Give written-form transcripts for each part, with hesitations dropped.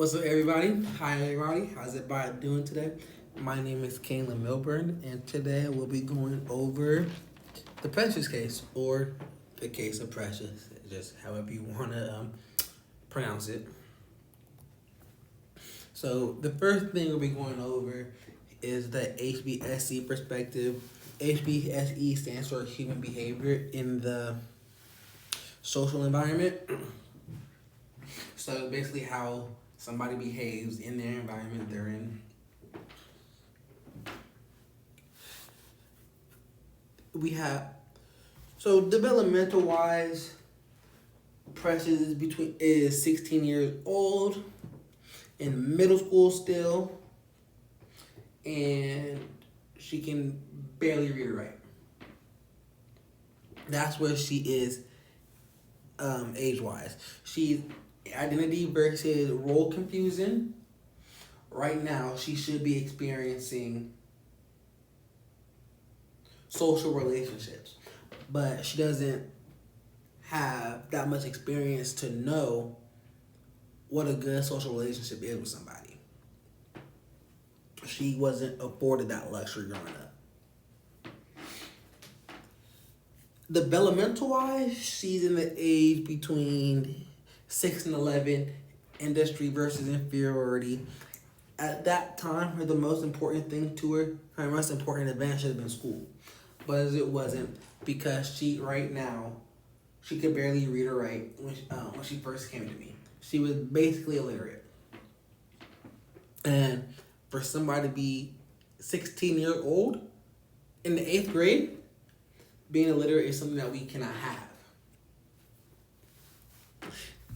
What's up, everybody? Hi, everybody. How's everybody doing today? My name is Kayla Milburn, and today we'll be going over the Precious case, or the case of Precious, just however you want to pronounce it. So, the first thing we'll be going over is the HBSC perspective. HBSE stands for human behavior in the social environment. So, basically, how somebody behaves in their environment they're in. We have developmental wise, Precious is 16 years old, in middle school still, and she can barely read or write. That's where she is, age wise. She's identity versus role confusion. Right now, she should be experiencing social relationships, but she doesn't have that much experience to know what a good social relationship is with somebody. She wasn't afforded that luxury growing up. Developmental wise, she's in the age between 6 and 11, industry versus inferiority. At that time, the most important thing to her most important advantage should have been school. But as it wasn't, because right now, she could barely read or write when she first came to me. She was basically illiterate. And for somebody to be 16 years old in the 8th grade, being illiterate is something that we cannot have.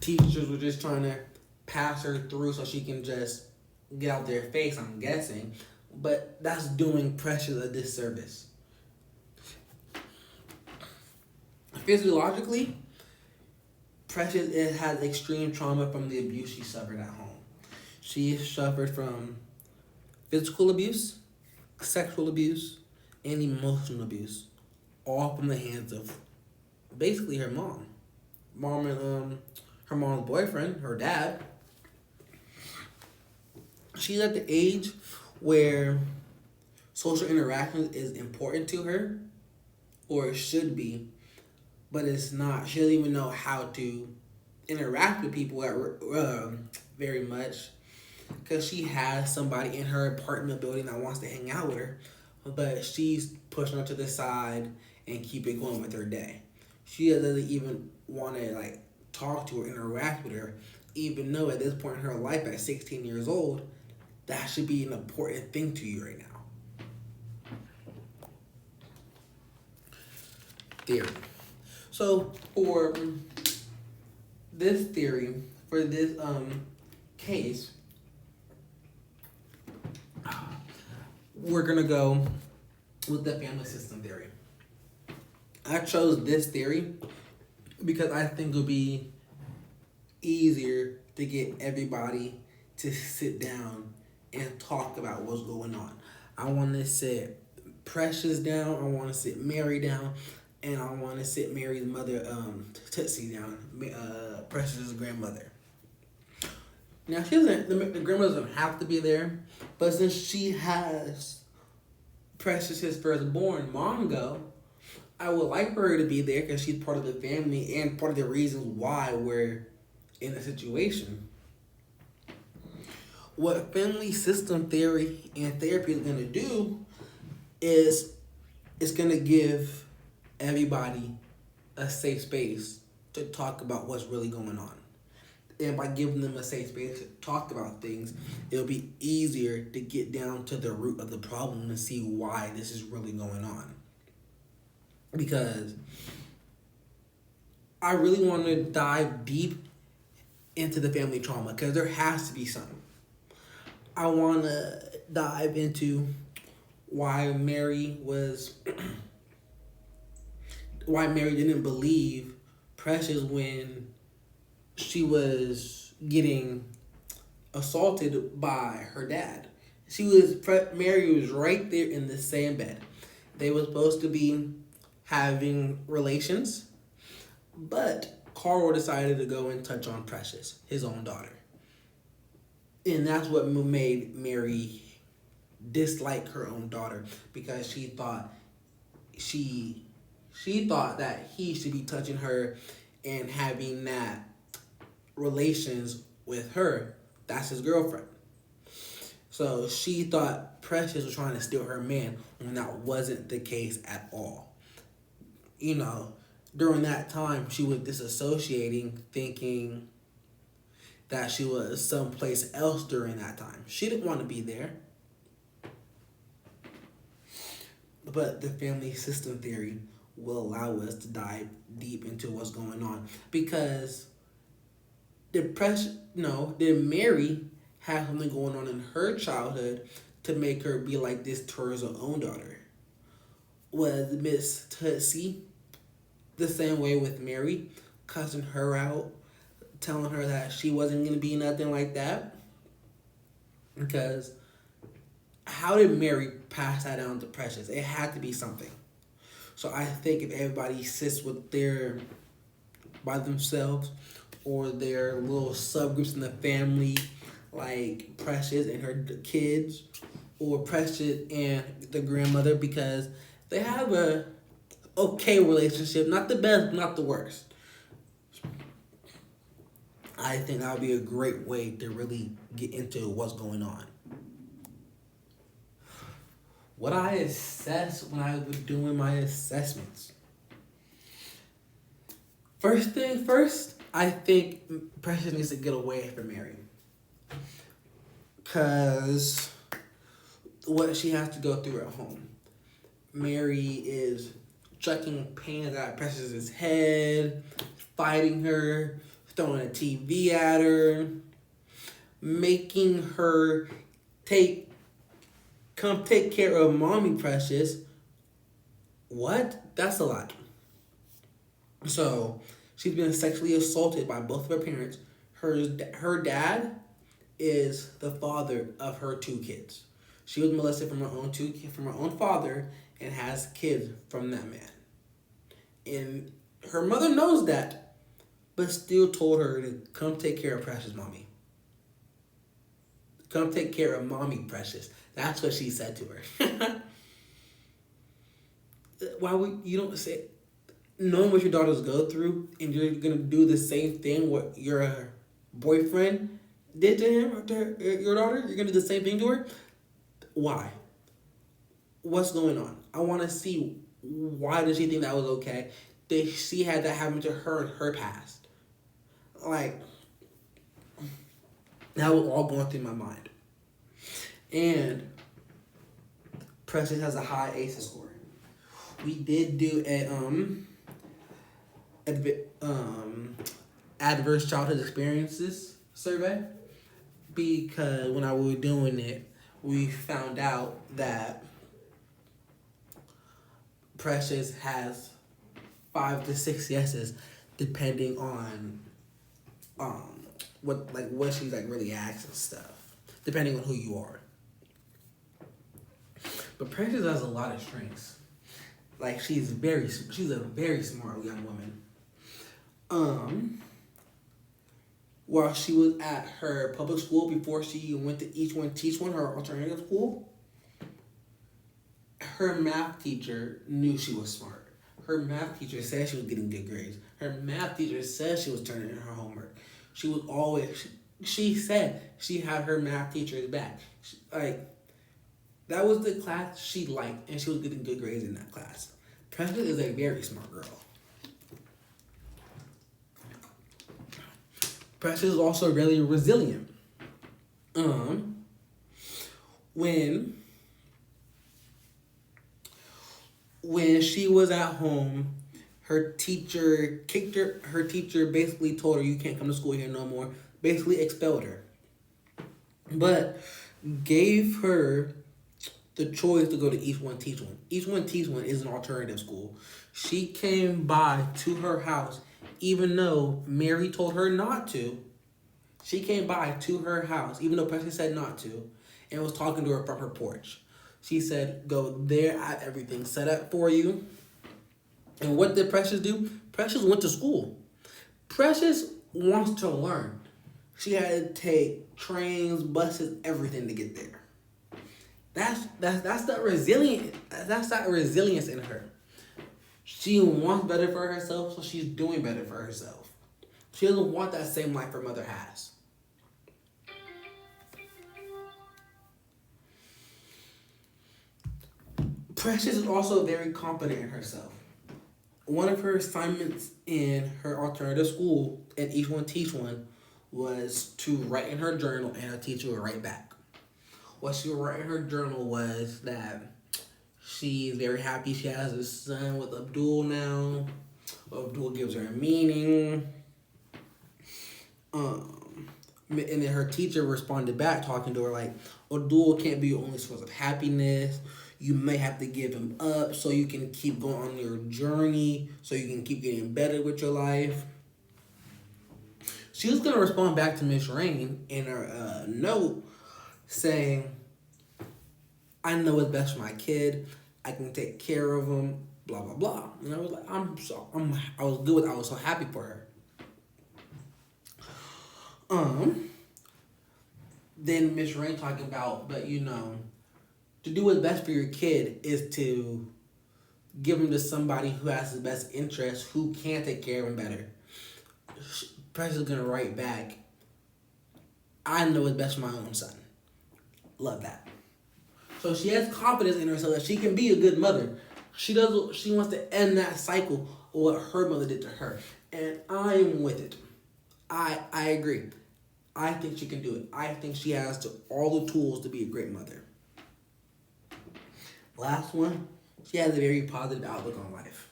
Teachers were just trying to pass her through so she can just get out their face, I'm guessing. But that's doing Precious a disservice. Physiologically, Precious has extreme trauma from the abuse she suffered at home. She suffered from physical abuse, sexual abuse, and emotional abuse, all from the hands of basically her mom. Mom and her mom's boyfriend, her dad. She's at the age where social interaction is important to her, or it should be, but it's not. She doesn't even know how to interact with people very much, because she has somebody in her apartment building that wants to hang out with her, but she's pushing her to the side and keep it going with her day. She doesn't even want to talk to her, interact with her, even though at this point in her life, at 16 years old, that should be an important thing to you right now. Theory. So for this theory, for this case, we're gonna go with the family system theory. I chose this theory because I think it'll be easier to get everybody to sit down and talk about what's going on. I want to sit Precious down. I want to sit Mary down. And I want to sit Mary's mother, Tootsie, down. Precious' grandmother. Now, the grandmother doesn't have to be there. But since she has Precious' firstborn, Mongo, I would like for her to be there because she's part of the family and part of the reasons why we're in a situation. What family system theory and therapy is going to do is it's going to give everybody a safe space to talk about what's really going on. And by giving them a safe space to talk about things, it'll be easier to get down to the root of the problem and see why this is really going on. Because I really want to dive deep into the family trauma, because there has to be some. I want to dive into why Mary didn't believe Precious when she was getting assaulted by her dad. Mary was right there in the same bed. They were supposed to be having relations, but Carl decided to go and touch on Precious, his own daughter. And that's what made Mary dislike her own daughter, because she she thought that he should be touching her and having that relations with her. That's his girlfriend. So she thought Precious was trying to steal her man when that wasn't the case at all. You know, during that time, she was disassociating, thinking that she was someplace else during that time. She didn't want to be there. But the family system theory will allow us to dive deep into what's going on, because did Mary have something going on in her childhood to make her be like this towards her own daughter? Was Miss Tootsie the same way with Mary, cussing her out, telling her that she wasn't gonna be nothing like that? Because how did Mary pass that down to Precious? It had to be something. So I think if everybody sits with their by themselves, or their little subgroups in the family, like Precious and her kids, or Precious and the grandmother, because they have a okay relationship, not the best, not the worst. I think that would be a great way to really get into what's going on. What I assessed when I was doing my assessments. First thing first, I think Precious needs to get away from Mary. Because what she has to go through at home. Mary is chucking pans at Precious's head, fighting her, throwing a TV at her, making her come take care of mommy Precious. What? That's a lot. So she's been sexually assaulted by both of her parents. Her dad is the father of her two kids. She was molested from her own father, and has kids from that man. And her mother knows that, but still told her to come take care of Precious, mommy. Come take care of mommy Precious. That's what she said to her. Why would you don't say, knowing what your daughters go through, and you're gonna do the same thing what your boyfriend did to him or to your daughter? You're gonna do the same thing to her? Why? What's going on? I want to see, why does she think that was okay? That she had that happen to her in her past. Like, that was all going through my mind. And Precious has a high ACEs score. We did do a adverse childhood experiences survey, because when I was doing it, we found out that Precious has 5 to 6 yeses, depending on what she's like really asks and stuff, depending on who you are. But Precious has a lot of strengths. Like, she's a very smart young woman. While she was at her public school, before she went to Each One Teach One, her alternative school, her math teacher knew she was smart. Her math teacher said she was getting good grades. Her math teacher said she was turning in her homework. She was always, she said she had her math teacher's back. That was the class she liked, and she was getting good grades in that class. Precious is a very smart girl. Precious is also really resilient. When she was at home, her teacher kicked her. Her teacher basically told her, "You can't come to school here no more." Basically expelled her. But gave her the choice to go to Each One Teach One. Each One Teach One is an alternative school. She came by to her house, even though Mary told her not to. She came by to her house, even though Precious said not to, and was talking to her from her porch. She said, "Go there, I have everything set up for you." And what did Precious do? Precious went to school. Precious wants to learn. She had to take trains, buses, everything to get there. That's that resilient. That's that resilience in her. She wants better for herself, so she's doing better for herself. She doesn't want that same life her mother has. Precious is also very confident in herself. One of her assignments in her alternative school at Each One Teach One was to write in her journal, and her teacher would write back. What she would write in her journal was that she's very happy she has a son with Abdul now. Abdul gives her a meaning. And then her teacher responded back, talking to her like, Abdul can't be your only source of happiness. You may have to give him up so you can keep going on your journey, so you can keep getting better with your life. She was going to respond back to Miss Rain in her note saying, I know what's best for my kid. I can take care of him, blah, blah, blah. And I was like, I was good with it. I was so happy for her. Then Miss Rain talking about, but to do what's best for your kid is to give him to somebody who has his best interest, who can take care of him better. Precious is going to write back, I know what's best for my own son. Love that. So she has confidence in herself that she can be a good mother. She wants to end that cycle of what her mother did to her. And I am with it. I agree. I think she can do it. I think she has all the tools to be a great mother. Last one, she has a very positive outlook on life.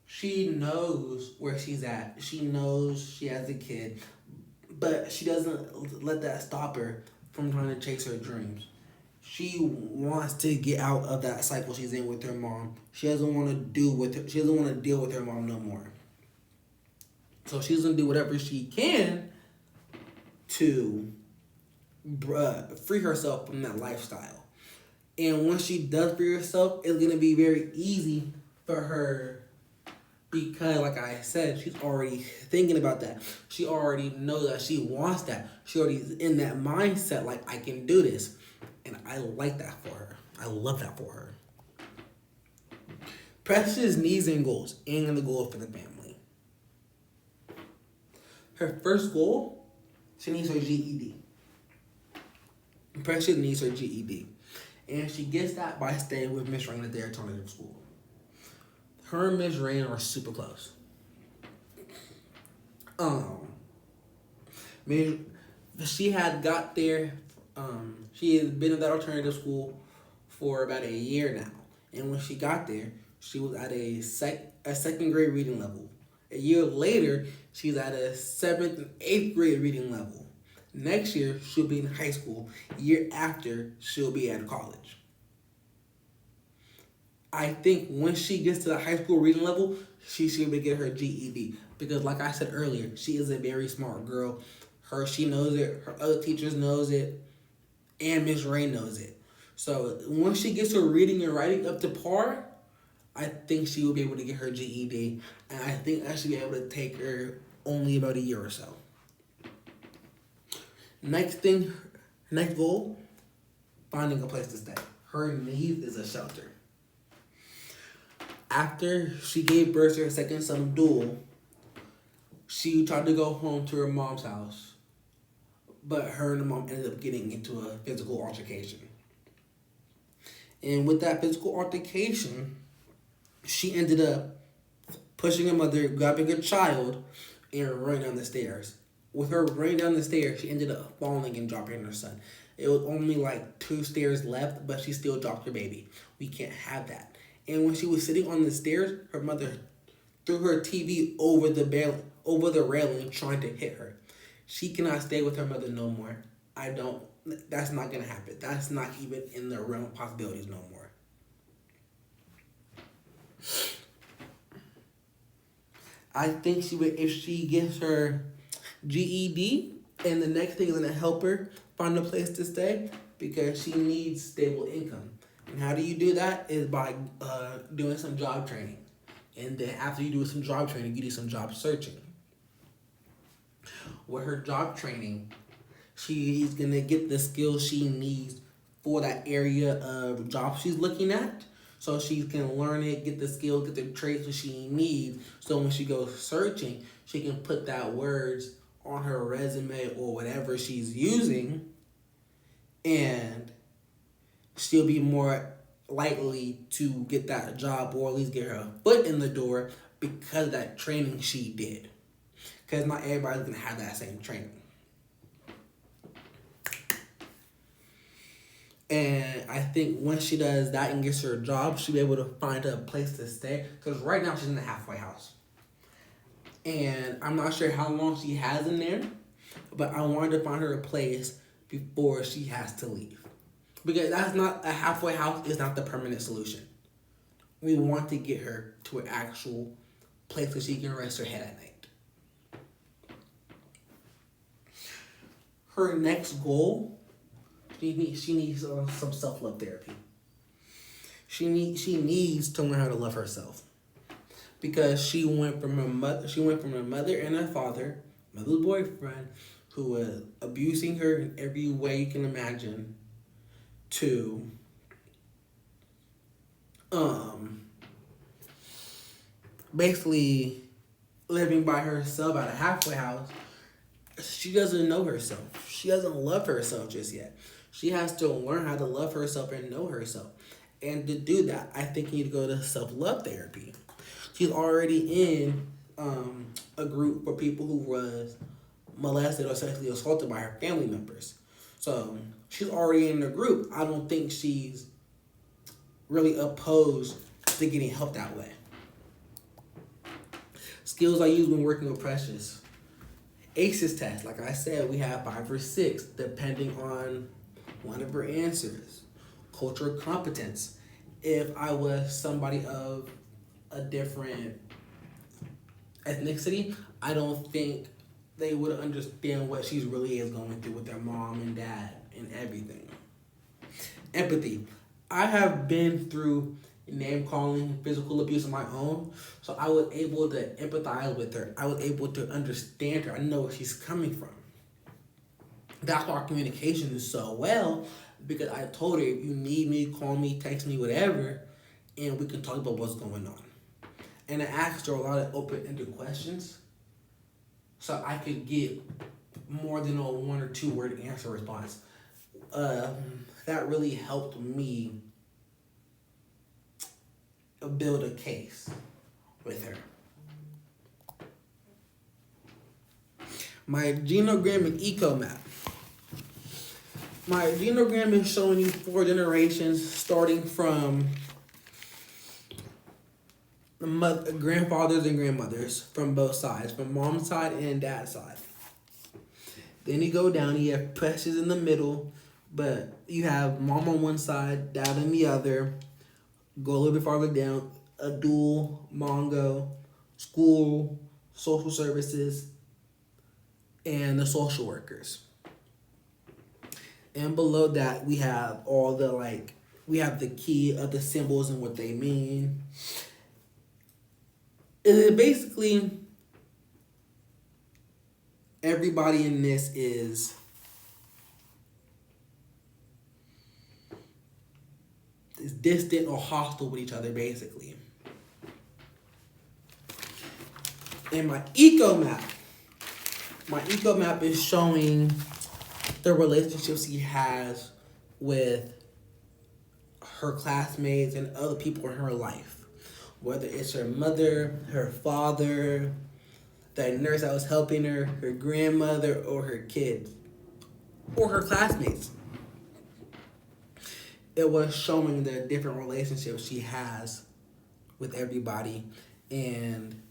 She knows where she's at. She knows she has a kid, but she doesn't let that stop her from trying to chase her dreams. She wants to get out of that cycle she's in with her mom. She doesn't want to deal with her mom no more. So she's gonna do whatever she can to free herself from that lifestyle. And once she does free herself, it's gonna be very easy for her because, like I said, she's already thinking about that. She already knows that she wants that. She already is in that mindset, like, I can do this. And I like that for her. I love that for her. Precious needs and goals, and the goal for the family. Her first goal, she needs her GED. Precious needs her GED. And she gets that by staying with Miss Rain at their alternative school. Her and Miss Rain are super close. She had got there. She had been at that alternative school for about a year now. And when she got there, she was at a second grade reading level. A year later, she's at a 7th and 8th grade reading level. Next year, she'll be in high school. Year after, she'll be at college. I think when she gets to the high school reading level, she should be able to get her GED. Because like I said earlier, she is a very smart girl. She knows it. Her other teachers knows it. And Miss Rain knows it. So once she gets her reading and writing up to par, I think she will be able to get her GED. And I think I should be able to take her only about a year or so. Next goal, finding a place to stay. Her need is a shelter. After she gave birth to her second son, Abdul, she tried to go home to her mom's house. But her and her mom ended up getting into a physical altercation. And with that physical altercation, she ended up pushing her mother, grabbing her child, and running down the stairs. With her running down the stairs, she ended up falling and dropping her son. It was only like 2 stairs left, but she still dropped her baby. We can't have that. And when she was sitting on the stairs, her mother threw her TV over the railing, trying to hit her. She cannot stay with her mother no more. That's not going to happen. That's not even in the realm of possibilities no more. I think if she gets her GED, and the next thing is going to help her find a place to stay because she needs stable income. And how do you do that? Is by doing some job training. And then after you do some job training, you do some job searching. With her job training, she's gonna get the skills she needs for that area of job she's looking at. So she can learn it, get the skills, get the traits that she needs. So when she goes searching, she can put that words on her resume or whatever she's using, and she'll be more likely to get that job or at least get her foot in the door because of that training she did. Because not everybody's gonna have that same training. And I think once she does that and gets her job, she'll be able to find a place to stay. Because right now she's in the halfway house. And I'm not sure how long she has in there, but I wanted to find her a place before she has to leave. Because that's not, a halfway house is not the permanent solution. We want to get her to an actual place where she can rest her head at night. Her next goal, she needs some self-love therapy. She needs to learn how to love herself. Because she went from her mother and her father, mother's boyfriend, who was abusing her in every way you can imagine, to basically living by herself at a halfway house. She doesn't know herself. She doesn't love herself just yet. She has to learn how to love herself and know herself. And to do that, I think you need to go to self-love therapy. She's already in a group for people who was molested or sexually assaulted by her family members. So she's already in the group. I don't think she's really opposed to getting help that way. Skills I use when working with Precious. ACEs test, like I said, we have 5 or 6, depending on one of her answers. Cultural competence. If I was somebody of a different ethnicity, I don't think they would understand what she really is going through with their mom and dad and everything. Empathy. I have been through name calling, physical abuse of my own, so I was able to empathize with her. I was able to understand her. I know where she's coming from. That's why our communication is so well, because I told her, if you need me, call me, text me, whatever, and we can talk about what's going on. And I asked her a lot of open-ended questions so I could get more than a 1 or 2 word answer response. That really helped me build a case with her. My genogram and eco map. My genogram is showing you 4 generations, starting from the grandfathers and grandmothers from both sides, from mom's side and dad's side. Then you go down, you have Precious in the middle, but you have mom on one side, dad on the other. Go a little bit farther down, Abdul, Mongo, school, social services, and the social workers. And below that, we have all the we have the key of the symbols and what they mean. And basically, everybody in this is distant or hostile with each other, basically. And my eco map is showing the relationships he has with her classmates and other people in her life. Whether it's her mother, her father, the nurse that was helping her, her grandmother, or her kids, or her classmates. It was showing the different relationships she has with everybody and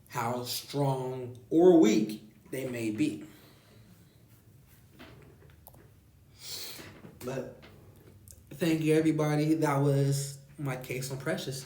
how strong or weak they may be. But thank you, everybody. That was my case on Precious.